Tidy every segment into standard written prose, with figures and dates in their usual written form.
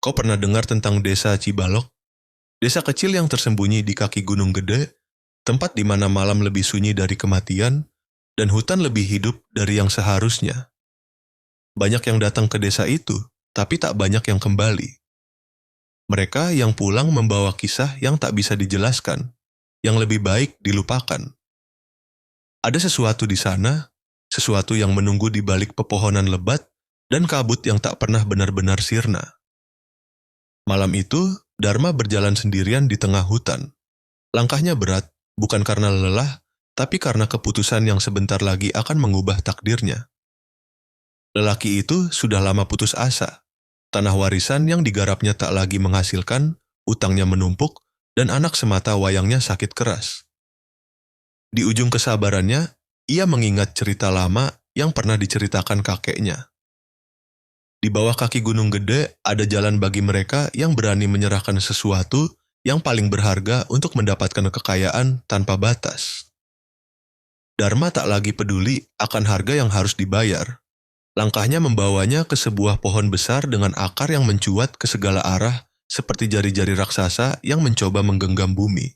Kau pernah dengar tentang desa Cibalok? Desa kecil yang tersembunyi di kaki gunung gede, tempat di mana malam lebih sunyi dari kematian, dan hutan lebih hidup dari yang seharusnya. Banyak yang datang ke desa itu, tapi tak banyak yang kembali. Mereka yang pulang membawa kisah yang tak bisa dijelaskan, yang lebih baik dilupakan. Ada sesuatu di sana, sesuatu yang menunggu di balik pepohonan lebat, dan kabut yang tak pernah benar-benar sirna. Malam itu, Dharma berjalan sendirian di tengah hutan. Langkahnya berat, bukan karena lelah, tapi karena keputusan yang sebentar lagi akan mengubah takdirnya. Lelaki itu sudah lama putus asa. Tanah warisan yang digarapnya tak lagi menghasilkan, utangnya menumpuk, dan anak semata wayangnya sakit keras. Di ujung kesabarannya, ia mengingat cerita lama yang pernah diceritakan kakeknya. Di bawah kaki gunung gede, ada jalan bagi mereka yang berani menyerahkan sesuatu yang paling berharga untuk mendapatkan kekayaan tanpa batas. Dharma tak lagi peduli akan harga yang harus dibayar. Langkahnya membawanya ke sebuah pohon besar dengan akar yang mencuat ke segala arah seperti jari-jari raksasa yang mencoba menggenggam bumi.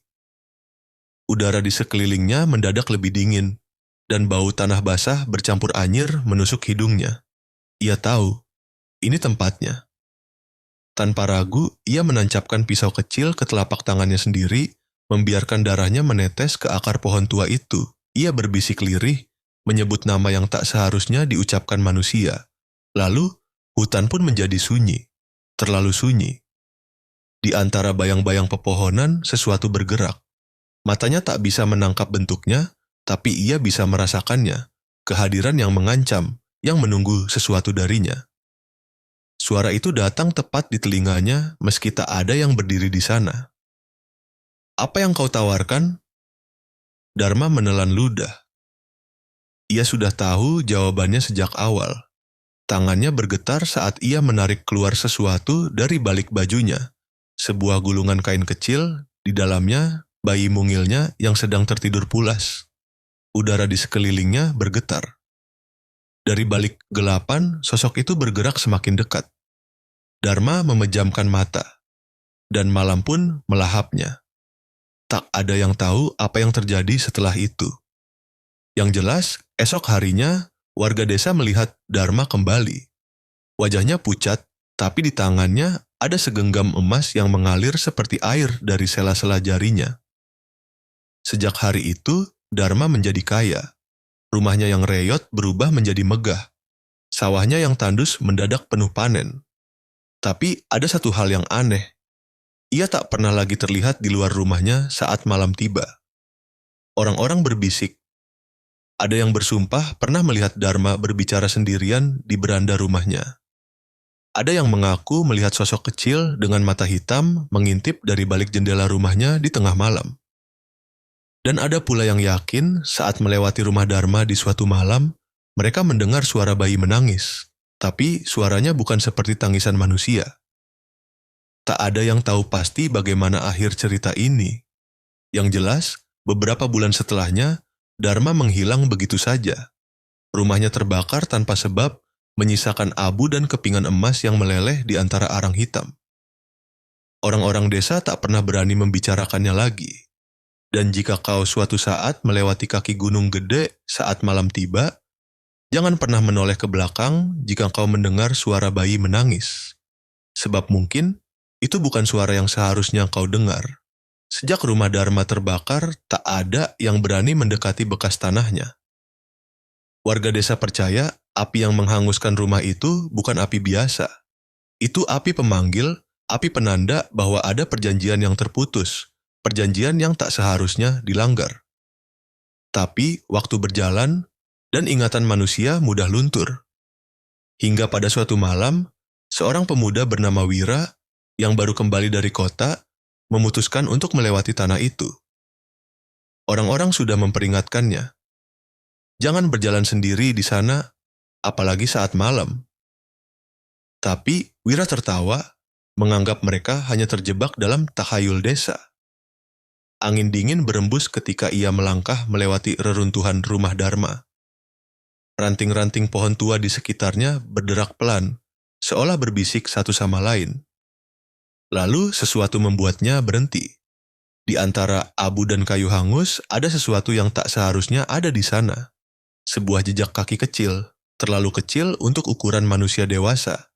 Udara di sekelilingnya mendadak lebih dingin, dan bau tanah basah bercampur anyir menusuk hidungnya. Ia tahu, ini tempatnya. Tanpa ragu, ia menancapkan pisau kecil ke telapak tangannya sendiri, membiarkan darahnya menetes ke akar pohon tua itu. Ia berbisik lirih, menyebut nama yang tak seharusnya diucapkan manusia. Lalu, hutan pun menjadi sunyi, terlalu sunyi. Di antara bayang-bayang pepohonan, sesuatu bergerak. Matanya tak bisa menangkap bentuknya, tapi ia bisa merasakannya, kehadiran yang mengancam, yang menunggu sesuatu darinya. Suara itu datang tepat di telinganya meski tak ada yang berdiri di sana. Apa yang kau tawarkan? Dharma menelan ludah. Ia sudah tahu jawabannya sejak awal. Tangannya bergetar saat ia menarik keluar sesuatu dari balik bajunya. Sebuah gulungan kain kecil, di dalamnya bayi mungilnya yang sedang tertidur pulas. Udara di sekelilingnya bergetar. Dari balik gelapan, sosok itu bergerak semakin dekat. Dharma memejamkan mata, dan malam pun melahapnya. Tak ada yang tahu apa yang terjadi setelah itu. Yang jelas, esok harinya, warga desa melihat Dharma kembali. Wajahnya pucat, tapi di tangannya ada segenggam emas yang mengalir seperti air dari sela-sela jarinya. Sejak hari itu, Dharma menjadi kaya. Rumahnya yang reyot berubah menjadi megah. Sawahnya yang tandus mendadak penuh panen. Tapi ada satu hal yang aneh. Ia tak pernah lagi terlihat di luar rumahnya saat malam tiba. Orang-orang berbisik. Ada yang bersumpah pernah melihat Dharma berbicara sendirian di beranda rumahnya. Ada yang mengaku melihat sosok kecil dengan mata hitam mengintip dari balik jendela rumahnya di tengah malam. Dan ada pula yang yakin saat melewati rumah Dharma di suatu malam, mereka mendengar suara bayi menangis. Tapi suaranya bukan seperti tangisan manusia. Tak ada yang tahu pasti bagaimana akhir cerita ini. Yang jelas, beberapa bulan setelahnya, Dharma menghilang begitu saja. Rumahnya terbakar tanpa sebab, menyisakan abu dan kepingan emas yang meleleh di antara arang hitam. Orang-orang desa tak pernah berani membicarakannya lagi. Dan jika kau suatu saat melewati kaki gunung gede saat malam tiba, jangan pernah menoleh ke belakang jika kau mendengar suara bayi menangis. Sebab mungkin itu bukan suara yang seharusnya kau dengar. Sejak rumah Dharma terbakar, tak ada yang berani mendekati bekas tanahnya. Warga desa percaya api yang menghanguskan rumah itu bukan api biasa. Itu api pemanggil, api penanda bahwa ada perjanjian yang terputus, perjanjian yang tak seharusnya dilanggar. Tapi waktu berjalan, dan ingatan manusia mudah luntur. Hingga pada suatu malam, seorang pemuda bernama Wira, yang baru kembali dari kota, memutuskan untuk melewati tanah itu. Orang-orang sudah memperingatkannya. Jangan berjalan sendiri di sana, apalagi saat malam. Tapi Wira tertawa, menganggap mereka hanya terjebak dalam tahayul desa. Angin dingin berembus ketika ia melangkah melewati reruntuhan rumah Dharma. Ranting-ranting pohon tua di sekitarnya berderak pelan, seolah berbisik satu sama lain. Lalu sesuatu membuatnya berhenti. Di antara abu dan kayu hangus, ada sesuatu yang tak seharusnya ada di sana. Sebuah jejak kaki kecil, terlalu kecil untuk ukuran manusia dewasa.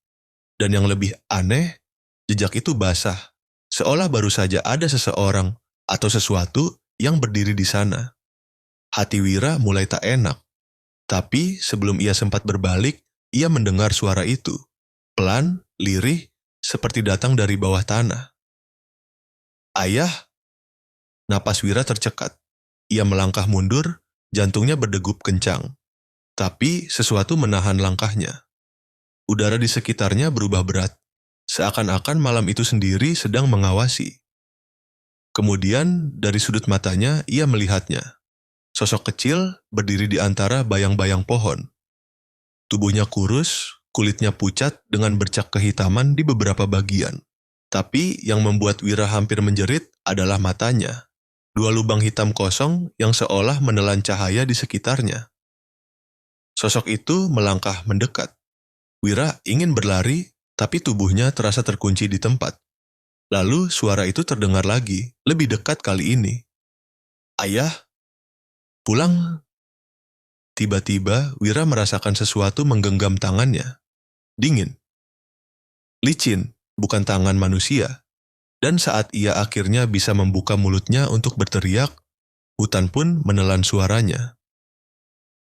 Dan yang lebih aneh, jejak itu basah, seolah baru saja ada seseorang atau sesuatu yang berdiri di sana. Hati Wira mulai tak enak. Tapi sebelum ia sempat berbalik, ia mendengar suara itu. Pelan, lirih, seperti datang dari bawah tanah. Ayah! Napas Wira tercekat. Ia melangkah mundur, jantungnya berdegup kencang. Tapi sesuatu menahan langkahnya. Udara di sekitarnya berubah berat. Seakan-akan malam itu sendiri sedang mengawasi. Kemudian dari sudut matanya ia melihatnya. Sosok kecil berdiri di antara bayang-bayang pohon. Tubuhnya kurus, kulitnya pucat dengan bercak kehitaman di beberapa bagian. Tapi yang membuat Wira hampir menjerit adalah matanya. Dua lubang hitam kosong yang seolah menelan cahaya di sekitarnya. Sosok itu melangkah mendekat. Wira ingin berlari, tapi tubuhnya terasa terkunci di tempat. Lalu suara itu terdengar lagi, lebih dekat kali ini. Ayah, pulang. Tiba-tiba Wira merasakan sesuatu menggenggam tangannya. Dingin. Licin, bukan tangan manusia. Dan saat ia akhirnya bisa membuka mulutnya untuk berteriak, hutan pun menelan suaranya.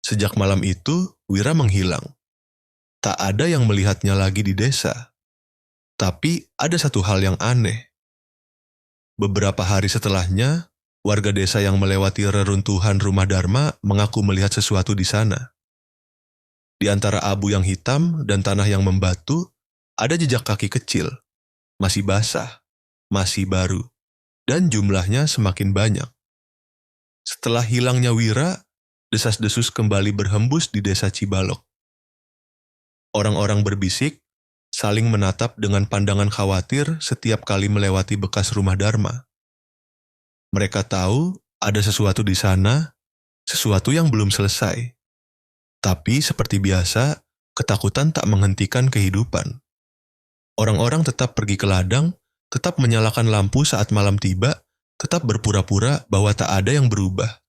Sejak malam itu, Wira menghilang. Tak ada yang melihatnya lagi di desa. Tapi ada satu hal yang aneh. Beberapa hari setelahnya, warga desa yang melewati reruntuhan rumah Dharma mengaku melihat sesuatu di sana. Di antara abu yang hitam dan tanah yang membatu, ada jejak kaki kecil. Masih basah, masih baru, dan jumlahnya semakin banyak. Setelah hilangnya Wira, desas-desus kembali berhembus di desa Cibalok. Orang-orang berbisik, saling menatap dengan pandangan khawatir setiap kali melewati bekas rumah Dharma. Mereka tahu ada sesuatu di sana, sesuatu yang belum selesai. Tapi seperti biasa, ketakutan tak menghentikan kehidupan. Orang-orang tetap pergi ke ladang, tetap menyalakan lampu saat malam tiba, tetap berpura-pura bahwa tak ada yang berubah.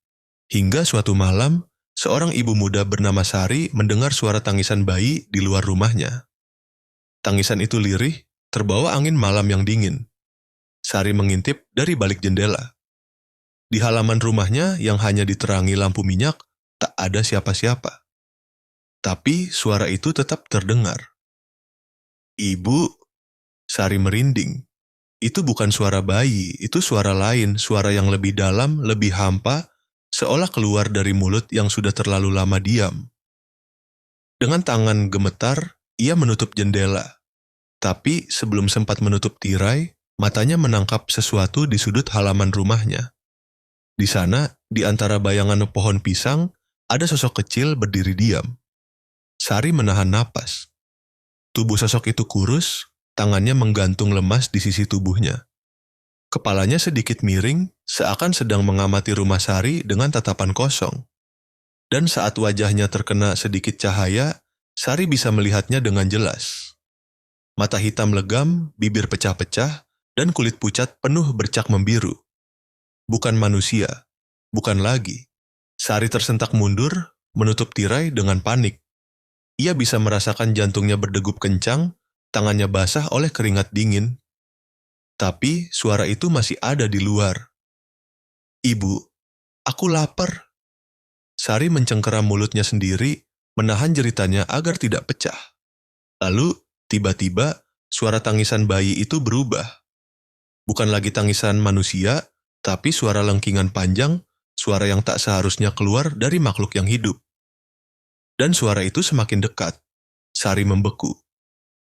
Hingga suatu malam, seorang ibu muda bernama Sari mendengar suara tangisan bayi di luar rumahnya. Tangisan itu lirih, terbawa angin malam yang dingin. Sari mengintip dari balik jendela. Di halaman rumahnya yang hanya diterangi lampu minyak, tak ada siapa-siapa. Tapi suara itu tetap terdengar. Ibu, Sari merinding. Itu bukan suara bayi, itu suara lain, suara yang lebih dalam, lebih hampa, seolah keluar dari mulut yang sudah terlalu lama diam. Dengan tangan gemetar, ia menutup jendela. Tapi sebelum sempat menutup tirai, matanya menangkap sesuatu di sudut halaman rumahnya. Di sana, di antara bayangan pohon pisang, ada sosok kecil berdiri diam. Sari menahan napas. Tubuh sosok itu kurus, tangannya menggantung lemas di sisi tubuhnya. Kepalanya sedikit miring, seakan sedang mengamati rumah Sari dengan tatapan kosong. Dan saat wajahnya terkena sedikit cahaya, Sari bisa melihatnya dengan jelas. Mata hitam legam, bibir pecah-pecah, dan kulit pucat penuh bercak membiru. Bukan manusia, bukan lagi. Sari tersentak mundur, menutup tirai dengan panik. Ia bisa merasakan jantungnya berdegup kencang, tangannya basah oleh keringat dingin. Tapi suara itu masih ada di luar. Ibu, aku lapar. Sari mencengkeram mulutnya sendiri, menahan jeritannya agar tidak pecah. Lalu, tiba-tiba, suara tangisan bayi itu berubah. Bukan lagi tangisan manusia, tapi suara lengkingan panjang, suara yang tak seharusnya keluar dari makhluk yang hidup. Dan suara itu semakin dekat. Sari membeku.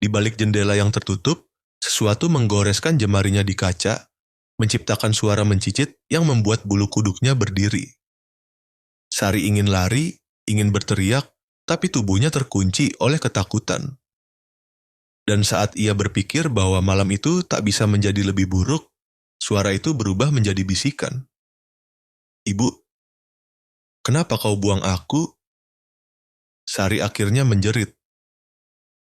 Di balik jendela yang tertutup, sesuatu menggoreskan jemarinya di kaca, menciptakan suara mencicit yang membuat bulu kuduknya berdiri. Sari ingin lari, ingin berteriak, tapi tubuhnya terkunci oleh ketakutan. Dan saat ia berpikir bahwa malam itu tak bisa menjadi lebih buruk, suara itu berubah menjadi bisikan. Ibu, kenapa kau buang aku? Sari akhirnya menjerit.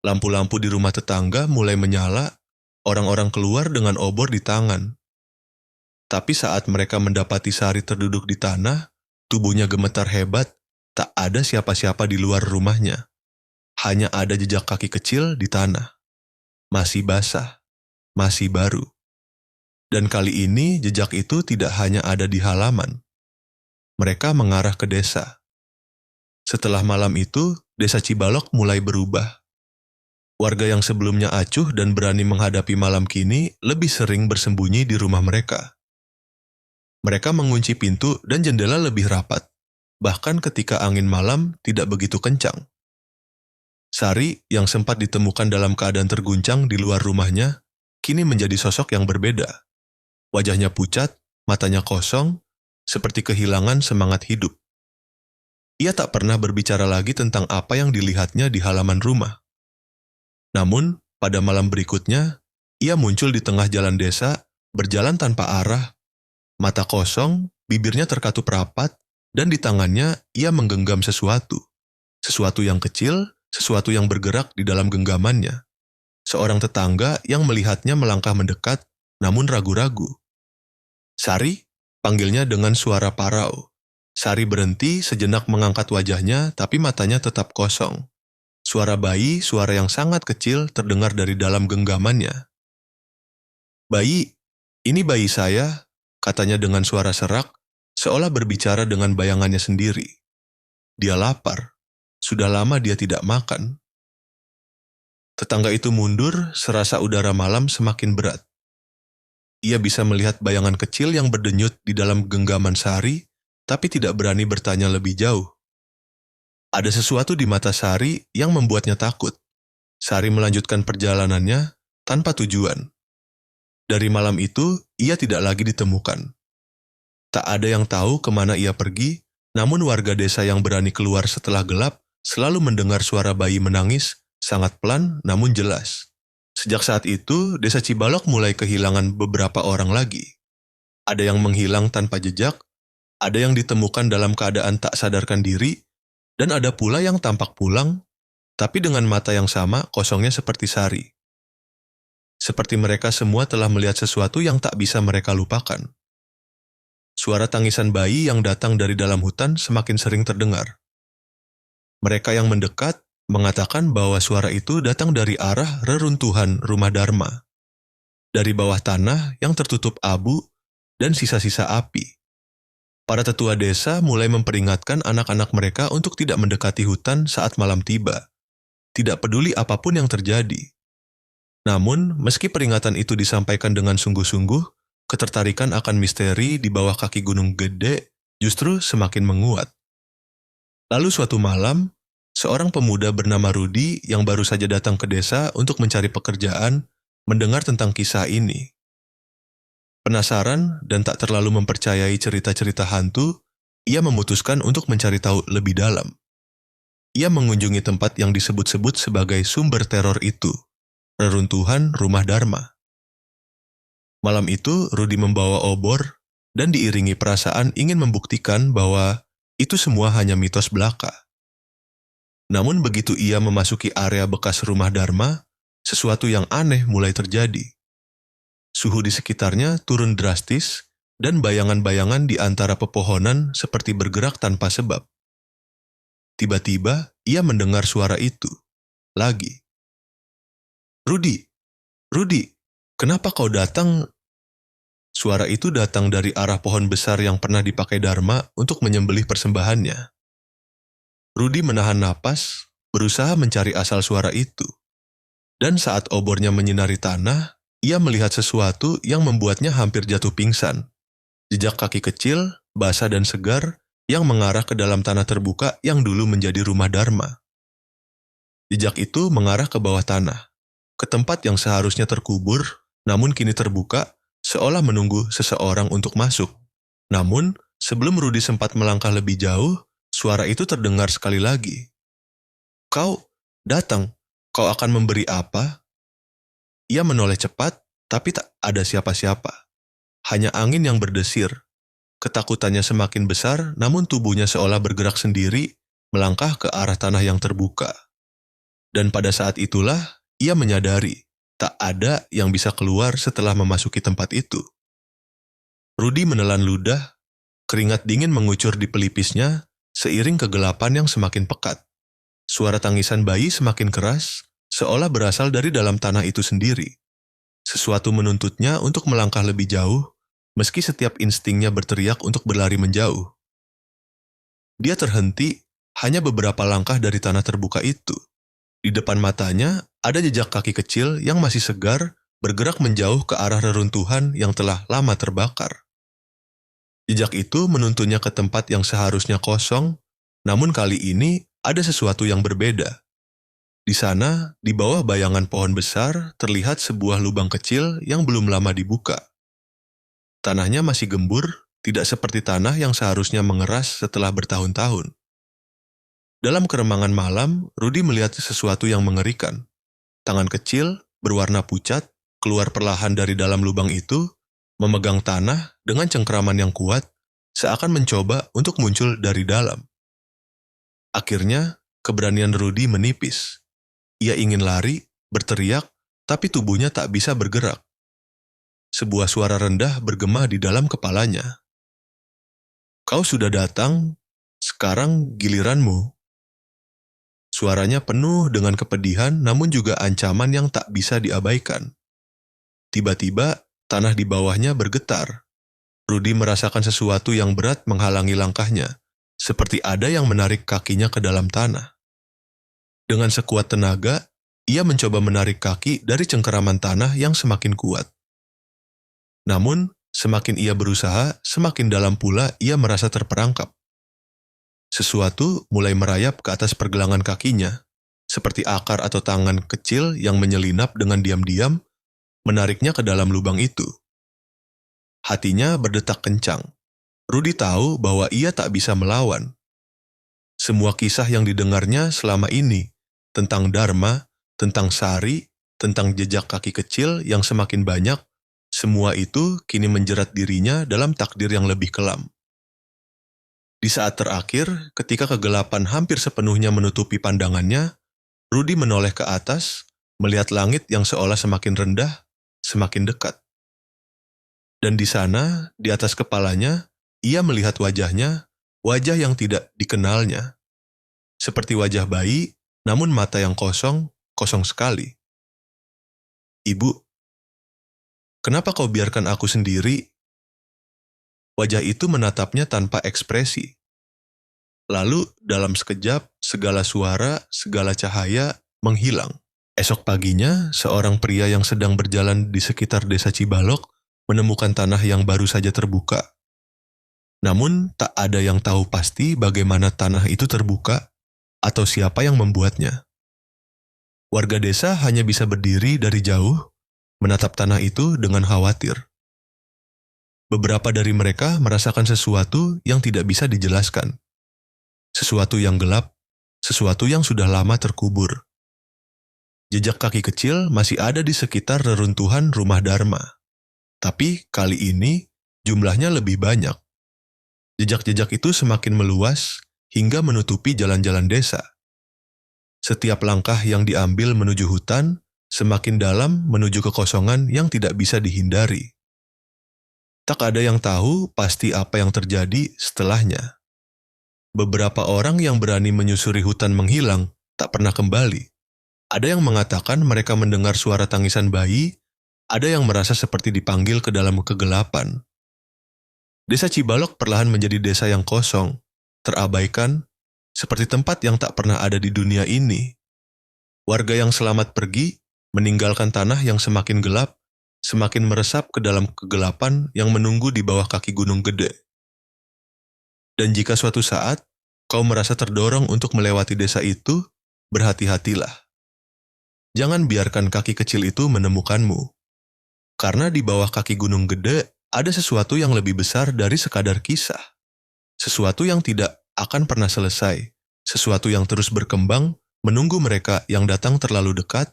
Lampu-lampu di rumah tetangga mulai menyala, Orang-orang keluar dengan obor di tangan. Tapi saat mereka mendapati Sari terduduk di tanah, tubuhnya gemetar hebat, tak ada siapa-siapa di luar rumahnya. Hanya ada jejak kaki kecil di tanah. Masih basah, masih baru. Dan kali ini jejak itu tidak hanya ada di halaman. Mereka mengarah ke desa. Setelah malam itu, desa Cibalok mulai berubah. Warga yang sebelumnya acuh dan berani menghadapi malam kini lebih sering bersembunyi di rumah mereka. Mereka mengunci pintu dan jendela lebih rapat, bahkan ketika angin malam tidak begitu kencang. Sari yang sempat ditemukan dalam keadaan terguncang di luar rumahnya, kini menjadi sosok yang berbeda. Wajahnya pucat, matanya kosong, seperti kehilangan semangat hidup. Ia tak pernah berbicara lagi tentang apa yang dilihatnya di halaman rumah. Namun, pada malam berikutnya, ia muncul di tengah jalan desa, berjalan tanpa arah, mata kosong, bibirnya terkatup rapat, dan di tangannya ia menggenggam sesuatu. Sesuatu yang kecil, sesuatu yang bergerak di dalam genggamannya. Seorang tetangga yang melihatnya melangkah mendekat, namun ragu-ragu. "Sari?" panggilnya dengan suara parau. Sari berhenti sejenak mengangkat wajahnya, tapi matanya tetap kosong. Suara bayi, suara yang sangat kecil terdengar dari dalam genggamannya. "Bayi, ini bayi saya," katanya dengan suara serak, seolah berbicara dengan bayangannya sendiri. Dia lapar. Sudah lama dia tidak makan. Tetangga itu mundur, serasa udara malam semakin berat. Ia bisa melihat bayangan kecil yang berdenyut di dalam genggaman Sari, tapi tidak berani bertanya lebih jauh. Ada sesuatu di mata Sari yang membuatnya takut. Sari melanjutkan perjalanannya tanpa tujuan. Dari malam itu, ia tidak lagi ditemukan. Tak ada yang tahu kemana ia pergi, namun warga desa yang berani keluar setelah gelap selalu mendengar suara bayi menangis, sangat pelan namun jelas. Sejak saat itu, desa Cibalok mulai kehilangan beberapa orang lagi. Ada yang menghilang tanpa jejak, ada yang ditemukan dalam keadaan tak sadarkan diri, dan ada pula yang tampak pulang, tapi dengan mata yang sama kosongnya seperti Sari. Seperti mereka semua telah melihat sesuatu yang tak bisa mereka lupakan. Suara tangisan bayi yang datang dari dalam hutan semakin sering terdengar. Mereka yang mendekat mengatakan bahwa suara itu datang dari arah reruntuhan rumah Dharma. Dari bawah tanah yang tertutup abu dan sisa-sisa api. Para tetua desa mulai memperingatkan anak-anak mereka untuk tidak mendekati hutan saat malam tiba. Tidak peduli apapun yang terjadi. Namun, meski peringatan itu disampaikan dengan sungguh-sungguh, ketertarikan akan misteri di bawah kaki Gunung Gede justru semakin menguat. Lalu suatu malam, seorang pemuda bernama Rudi yang baru saja datang ke desa untuk mencari pekerjaan, mendengar tentang kisah ini. Penasaran dan tak terlalu mempercayai cerita-cerita hantu, ia memutuskan untuk mencari tahu lebih dalam. Ia mengunjungi tempat yang disebut-sebut sebagai sumber teror itu, reruntuhan rumah Dharma. Malam itu, Rudi membawa obor dan diiringi perasaan ingin membuktikan bahwa itu semua hanya mitos belaka. Namun begitu ia memasuki area bekas rumah Dharma, sesuatu yang aneh mulai terjadi. Suhu di sekitarnya turun drastis, dan bayangan-bayangan di antara pepohonan seperti bergerak tanpa sebab. Tiba-tiba, ia mendengar suara itu. Lagi. "Rudi, Rudi, kenapa kau datang?" Suara itu datang dari arah pohon besar yang pernah dipakai Dharma untuk menyembelih persembahannya. Rudi menahan napas, berusaha mencari asal suara itu. Dan saat obornya menyinari tanah, ia melihat sesuatu yang membuatnya hampir jatuh pingsan. Jejak kaki kecil, basah dan segar, yang mengarah ke dalam tanah terbuka yang dulu menjadi rumah Dharma. Jejak itu mengarah ke bawah tanah, ke tempat yang seharusnya terkubur, namun kini terbuka, seolah menunggu seseorang untuk masuk. Namun, sebelum Rudi sempat melangkah lebih jauh, suara itu terdengar sekali lagi. "Kau datang, kau akan memberi apa?" Ia menoleh cepat, tapi tak ada siapa-siapa. Hanya angin yang berdesir. Ketakutannya semakin besar, namun tubuhnya seolah bergerak sendiri, melangkah ke arah tanah yang terbuka. Dan pada saat itulah, ia menyadari Tak ada yang bisa keluar setelah memasuki tempat itu. Rudi menelan ludah, keringat dingin mengucur di pelipisnya seiring kegelapan yang semakin pekat. Suara tangisan bayi semakin keras, seolah berasal dari dalam tanah itu sendiri. Sesuatu menuntutnya untuk melangkah lebih jauh, meski setiap instingnya berteriak untuk berlari menjauh. Dia terhenti hanya beberapa langkah dari tanah terbuka itu. Di depan matanya ada jejak kaki kecil yang masih segar bergerak menjauh ke arah reruntuhan yang telah lama terbakar. Jejak itu menuntunnya ke tempat yang seharusnya kosong, namun kali ini ada sesuatu yang berbeda. Di sana, di bawah bayangan pohon besar, terlihat sebuah lubang kecil yang belum lama dibuka. Tanahnya masih gembur, tidak seperti tanah yang seharusnya mengeras setelah bertahun-tahun. Dalam keremangan malam, Rudi melihat sesuatu yang mengerikan. Tangan kecil, berwarna pucat, keluar perlahan dari dalam lubang itu, memegang tanah dengan cengkraman yang kuat, seakan mencoba untuk muncul dari dalam. Akhirnya, keberanian Rudi menipis. Ia ingin lari, berteriak, tapi tubuhnya tak bisa bergerak. Sebuah suara rendah bergema di dalam kepalanya. "Kau sudah datang, sekarang giliranmu." Suaranya penuh dengan kepedihan namun juga ancaman yang tak bisa diabaikan. Tiba-tiba, tanah di bawahnya bergetar. Rudi merasakan sesuatu yang berat menghalangi langkahnya, seperti ada yang menarik kakinya ke dalam tanah. Dengan sekuat tenaga, ia mencoba menarik kaki dari cengkeraman tanah yang semakin kuat. Namun, semakin ia berusaha, semakin dalam pula ia merasa terperangkap. Sesuatu mulai merayap ke atas pergelangan kakinya, seperti akar atau tangan kecil yang menyelinap dengan diam-diam, menariknya ke dalam lubang itu. Hatinya berdetak kencang. Rudi tahu bahwa ia tak bisa melawan. Semua kisah yang didengarnya selama ini, tentang Dharma, tentang Sari, tentang jejak kaki kecil yang semakin banyak, semua itu kini menjerat dirinya dalam takdir yang lebih kelam. Di saat terakhir, ketika kegelapan hampir sepenuhnya menutupi pandangannya, Rudi menoleh ke atas, melihat langit yang seolah semakin rendah, semakin dekat. Dan di sana, di atas kepalanya, ia melihat wajahnya, wajah yang tidak dikenalnya. Seperti wajah bayi, namun mata yang kosong, kosong sekali. "Ibu, kenapa kau biarkan aku sendiri?" Wajah itu menatapnya tanpa ekspresi. Lalu, dalam sekejap, segala suara, segala cahaya menghilang. Esok paginya, seorang pria yang sedang berjalan di sekitar desa Cibalok menemukan tanah yang baru saja terbuka. Namun, tak ada yang tahu pasti bagaimana tanah itu terbuka atau siapa yang membuatnya. Warga desa hanya bisa berdiri dari jauh, menatap tanah itu dengan khawatir. Beberapa dari mereka merasakan sesuatu yang tidak bisa dijelaskan. Sesuatu yang gelap, sesuatu yang sudah lama terkubur. Jejak kaki kecil masih ada di sekitar reruntuhan rumah Dharma. Tapi kali ini jumlahnya lebih banyak. Jejak-jejak itu semakin meluas hingga menutupi jalan-jalan desa. Setiap langkah yang diambil menuju hutan, semakin dalam menuju kekosongan yang tidak bisa dihindari. Tak ada yang tahu pasti apa yang terjadi setelahnya. Beberapa orang yang berani menyusuri hutan menghilang, tak pernah kembali. Ada yang mengatakan mereka mendengar suara tangisan bayi, ada yang merasa seperti dipanggil ke dalam kegelapan. Desa Cibalok perlahan menjadi desa yang kosong, terabaikan, seperti tempat yang tak pernah ada di dunia ini. Warga yang selamat pergi, meninggalkan tanah yang semakin gelap, semakin meresap ke dalam kegelapan yang menunggu di bawah kaki Gunung Gede. Dan jika suatu saat kau merasa terdorong untuk melewati desa itu, berhati-hatilah. Jangan biarkan kaki kecil itu menemukanmu. Karena di bawah kaki Gunung Gede ada sesuatu yang lebih besar dari sekadar kisah. Sesuatu yang tidak akan pernah selesai. Sesuatu yang terus berkembang, menunggu mereka yang datang terlalu dekat,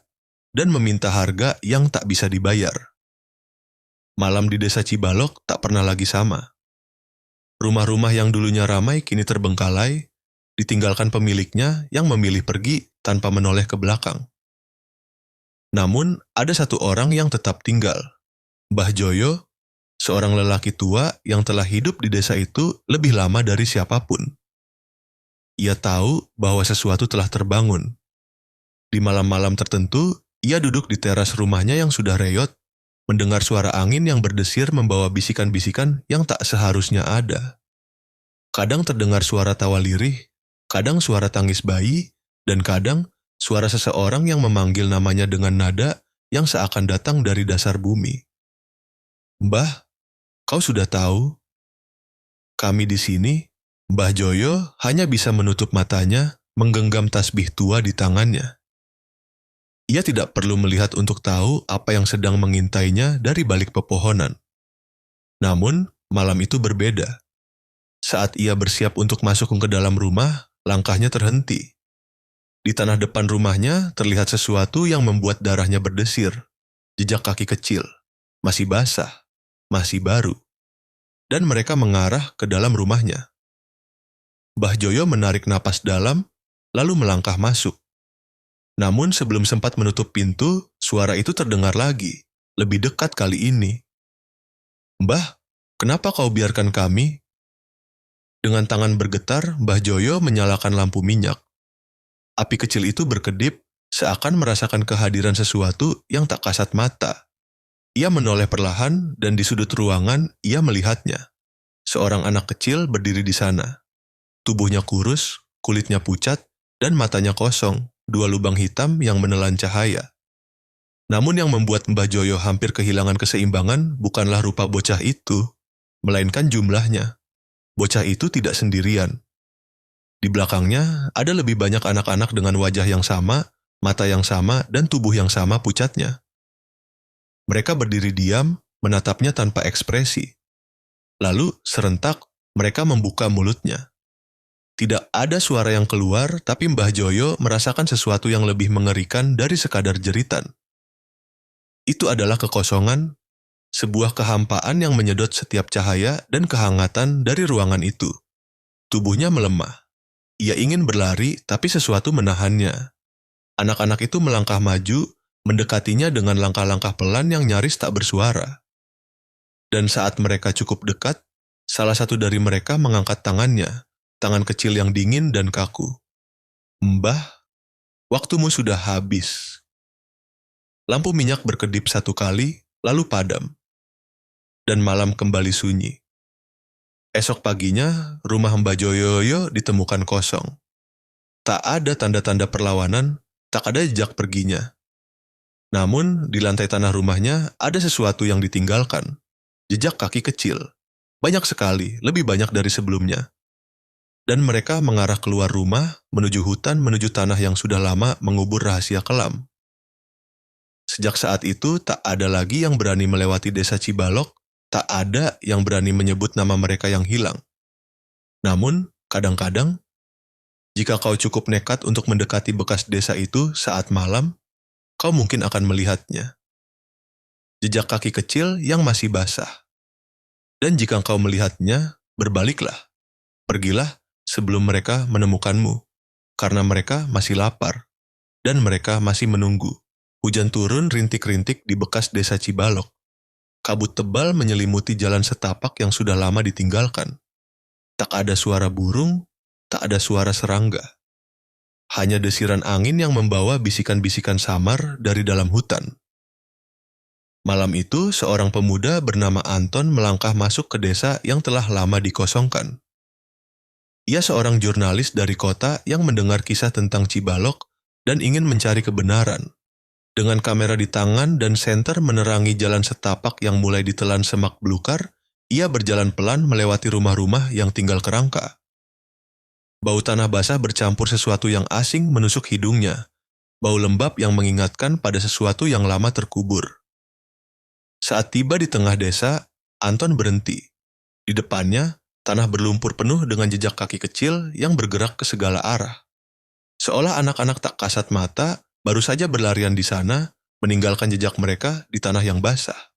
dan meminta harga yang tak bisa dibayar. Malam di desa Cibalok tak pernah lagi sama. Rumah-rumah yang dulunya ramai kini terbengkalai, ditinggalkan pemiliknya yang memilih pergi tanpa menoleh ke belakang. Namun, ada satu orang yang tetap tinggal. Mbah Joyo, seorang lelaki tua yang telah hidup di desa itu lebih lama dari siapapun. Ia tahu bahwa sesuatu telah terbangun. Di malam-malam tertentu, ia duduk di teras rumahnya yang sudah reyot, mendengar suara angin yang berdesir membawa bisikan-bisikan yang tak seharusnya ada. Kadang terdengar suara tawa lirih, kadang suara tangis bayi, dan kadang suara seseorang yang memanggil namanya dengan nada yang seakan datang dari dasar bumi. "Mbah, kau sudah tahu? Kami di sini." Mbah Joyo hanya bisa menutup matanya, menggenggam tasbih tua di tangannya. Ia tidak perlu melihat untuk tahu apa yang sedang mengintainya dari balik pepohonan. Namun, malam itu berbeda. Saat ia bersiap untuk masuk ke dalam rumah, langkahnya terhenti. Di tanah depan rumahnya terlihat sesuatu yang membuat darahnya berdesir. Jejak kaki kecil, masih basah, masih baru. Dan mereka mengarah ke dalam rumahnya. Mbah Joyo menarik napas dalam, lalu melangkah masuk. Namun sebelum sempat menutup pintu, suara itu terdengar lagi, lebih dekat kali ini. "Mbah, kenapa kau biarkan kami?" Dengan tangan bergetar, Mbah Joyo menyalakan lampu minyak. Api kecil itu berkedip, seakan merasakan kehadiran sesuatu yang tak kasat mata. Ia menoleh perlahan, dan di sudut ruangan ia melihatnya. Seorang anak kecil berdiri di sana. Tubuhnya kurus, kulitnya pucat, dan matanya kosong, dua lubang hitam yang menelan cahaya. Namun yang membuat Mbah Joyo hampir kehilangan keseimbangan bukanlah rupa bocah itu, melainkan jumlahnya. Bocah itu tidak sendirian. Di belakangnya ada lebih banyak anak-anak dengan wajah yang sama, mata yang sama, dan tubuh yang sama pucatnya. Mereka berdiri diam, menatapnya tanpa ekspresi. Lalu, serentak, mereka membuka mulutnya. Tidak ada suara yang keluar, tapi Mbah Joyo merasakan sesuatu yang lebih mengerikan dari sekadar jeritan. Itu adalah kekosongan, sebuah kehampaan yang menyedot setiap cahaya dan kehangatan dari ruangan itu. Tubuhnya melemah. Ia ingin berlari, tapi sesuatu menahannya. Anak-anak itu melangkah maju, mendekatinya dengan langkah-langkah pelan yang nyaris tak bersuara. Dan saat mereka cukup dekat, salah satu dari mereka mengangkat tangannya, tangan kecil yang dingin dan kaku. "Mbah, waktumu sudah habis." Lampu minyak berkedip satu kali, lalu padam. Dan malam kembali sunyi. Esok paginya, rumah Mbah Joyo ditemukan kosong. Tak ada tanda-tanda perlawanan, tak ada jejak perginya. Namun, di lantai tanah rumahnya ada sesuatu yang ditinggalkan. Jejak kaki kecil. Banyak sekali, lebih banyak dari sebelumnya. Dan mereka mengarah keluar rumah, menuju hutan, menuju tanah yang sudah lama mengubur rahasia kelam. Sejak saat itu, tak ada lagi yang berani melewati desa Cibalok, tak ada yang berani menyebut nama mereka yang hilang. Namun, kadang-kadang, jika kau cukup nekat untuk mendekati bekas desa itu saat malam, kau mungkin akan melihatnya. Jejak kaki kecil yang masih basah. Dan jika kau melihatnya, berbaliklah. Pergilah sebelum mereka menemukanmu, karena mereka masih lapar, dan mereka masih menunggu. Hujan turun rintik-rintik di bekas desa Cibalok. Kabut tebal menyelimuti jalan setapak yang sudah lama ditinggalkan. Tak ada suara burung, tak ada suara serangga. Hanya desiran angin yang membawa bisikan-bisikan samar dari dalam hutan. Malam itu, seorang pemuda bernama Anton melangkah masuk ke desa yang telah lama dikosongkan. Ia seorang jurnalis dari kota yang mendengar kisah tentang Cibalok dan ingin mencari kebenaran. Dengan kamera di tangan dan senter menerangi jalan setapak yang mulai ditelan semak belukar, ia berjalan pelan melewati rumah-rumah yang tinggal kerangka. Bau tanah basah bercampur sesuatu yang asing menusuk hidungnya, bau lembab yang mengingatkan pada sesuatu yang lama terkubur. Saat tiba di tengah desa, Anton berhenti. Di depannya, tanah berlumpur penuh dengan jejak kaki kecil yang bergerak ke segala arah. Seolah anak-anak tak kasat mata baru saja berlarian di sana, meninggalkan jejak mereka di tanah yang basah.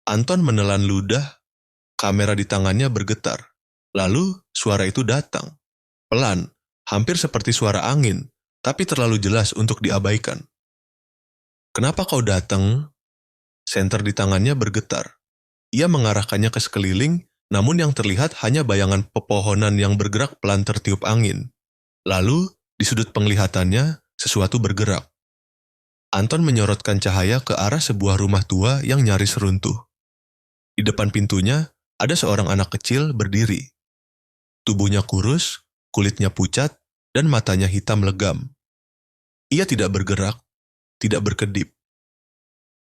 Anton menelan ludah, kamera di tangannya bergetar. Lalu suara itu datang. Pelan, hampir seperti suara angin, tapi terlalu jelas untuk diabaikan. Kenapa kau datang? Senter di tangannya bergetar. Ia mengarahkannya ke sekeliling, namun yang terlihat hanya bayangan pepohonan yang bergerak pelan tertiup angin. Lalu, di sudut penglihatannya, sesuatu bergerak. Anton menyorotkan cahaya ke arah sebuah rumah tua yang nyaris runtuh. Di depan pintunya, ada seorang anak kecil berdiri. Tubuhnya kurus, kulitnya pucat, dan matanya hitam legam. Ia tidak bergerak, tidak berkedip.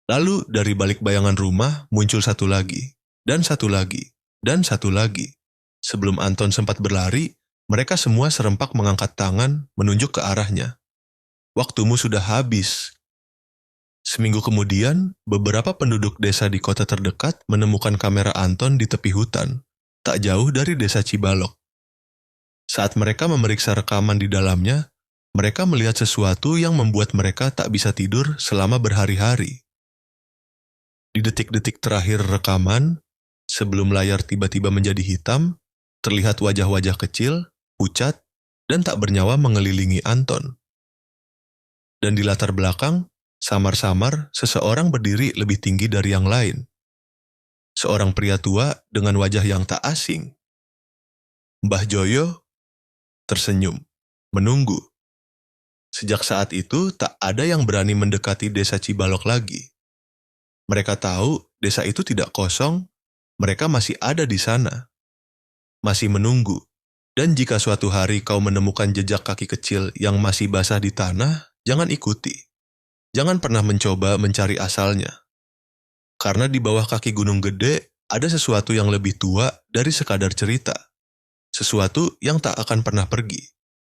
Lalu dari balik bayangan rumah muncul satu lagi, dan satu lagi, dan satu lagi. Sebelum Anton sempat berlari, mereka semua serempak mengangkat tangan menunjuk ke arahnya. Waktumu sudah habis. Seminggu kemudian, beberapa penduduk desa di kota terdekat menemukan kamera Anton di tepi hutan, tak jauh dari desa Cibalok. Saat mereka memeriksa rekaman di dalamnya, mereka melihat sesuatu yang membuat mereka tak bisa tidur selama berhari-hari. Di detik-detik terakhir rekaman, sebelum layar tiba-tiba menjadi hitam, terlihat wajah-wajah kecil, pucat, dan tak bernyawa mengelilingi Anton. Dan di latar belakang, samar-samar seseorang berdiri lebih tinggi dari yang lain. Seorang pria tua dengan wajah yang tak asing. Mbah Joyo tersenyum, menunggu. Sejak saat itu, tak ada yang berani mendekati desa Cibalok lagi. Mereka tahu desa itu tidak kosong, mereka masih ada di sana. Masih menunggu. Dan jika suatu hari kau menemukan jejak kaki kecil yang masih basah di tanah, jangan ikuti. Jangan pernah mencoba mencari asalnya. Karena di bawah kaki Gunung Gede, ada sesuatu yang lebih tua dari sekadar cerita. Sesuatu yang tak akan pernah pergi.